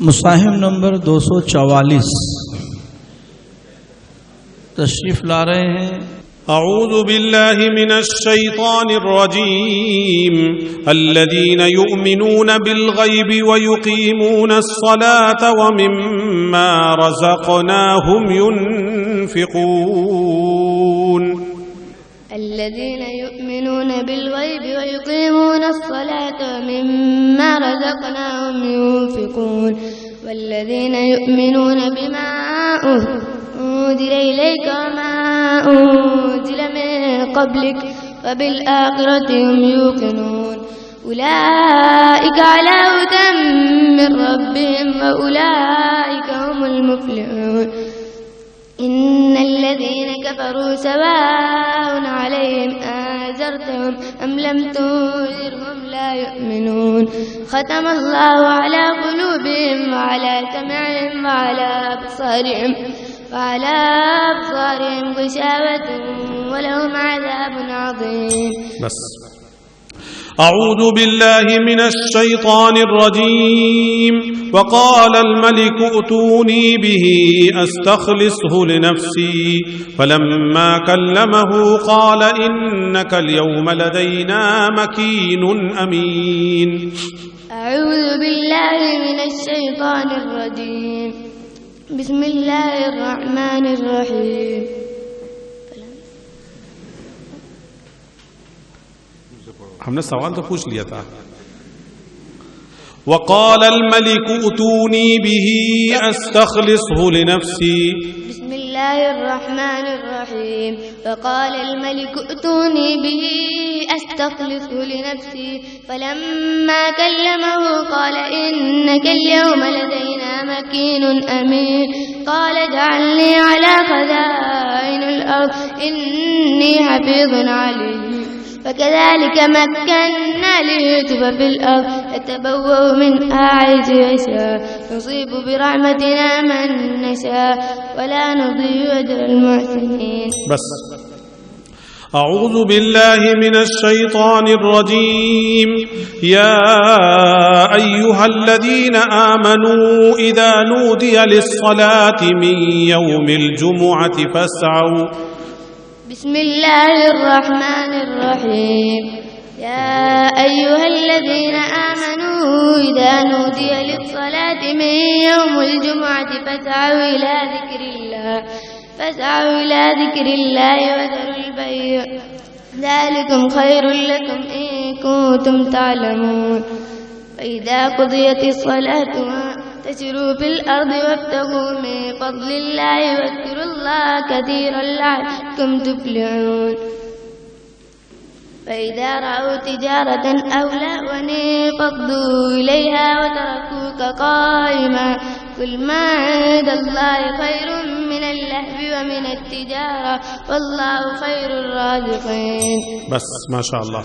मुसाहिब नंबर 244 तशरीफ ला रहे हैं। अऊज़ु बिल्लाहि मिनश शैतानिर रजीम अल्लज़ीना युमिनूना बिल गैबि व युकीमूनस सलाता व मिम्मा रज़क़नाहुम युनफ़िक़ून। الذين يؤمنون بالغيب ويقيمون الصلاة ومما رزقناهم ينفقون والذين يؤمنون بما أنزل إليك وما أنزل من قبلك وبالآخرة هم يوقنون أولئك على هدى من ربهم وأولئك هم المفلحون إن الذين كفروا سواء عليهم أنذرتهم أم لم تنذرهم لا يؤمنون ختم الله على قلوبهم وعلى سمعهم وعلى أبصارهم غشاوة ولهم عذاب عظيم. بس أعوذ بالله من الشيطان الرجيم. وقال الملك ائتوني به أستخلصه لنفسي فلما كلمه قال إنك اليوم لدينا مكين أمين. أعوذ بالله من الشيطان الرجيم. بسم الله الرحمن الرحيم. हमने सवाल तो पूछ लिया था। वक़ाल الملك ائتوني به أستخلصه لنفسي. بسم الله الرحمن الرحيم. وقال الملك ائتوني به أستخلصه لنفسي فلما كلمه قال إنك اليوم لدينا مكين أمين. قال اجعلني على خزائن الأرض إني حفيظ عليم. فكذلك مكنا ليوسف في الأرض يتبوأ منها حيث يشاء نصيب برحمتنا من نشاء ولا نضيع أجر المحسنين. بس أعوذ بالله من الشيطان الرجيم. يا أيها الذين آمنوا إذا نودي للصلاة من يوم الجمعة فاسعوا. بسم الله الرحمن الرحيم. يا أيها الذين آمنوا إذا نودي للصلاة من يوم الجمعة فاسعوا إلى ذكر الله وذروا البيع ذلكم خير لكم إن كنتم تعلمون. فإذا قضيت الصلاة فانتشروا في الأرض وابتغوا من فضل الله واذكروا الله كثيرا لعلكم تفلحون. فإذا رأوا تجارة أو لهوا انفضوا إليها وتركوك قائما قل ما عند الله خير من اللهو ومن التجارة والله خير الرازقين. بس ما شاء الله.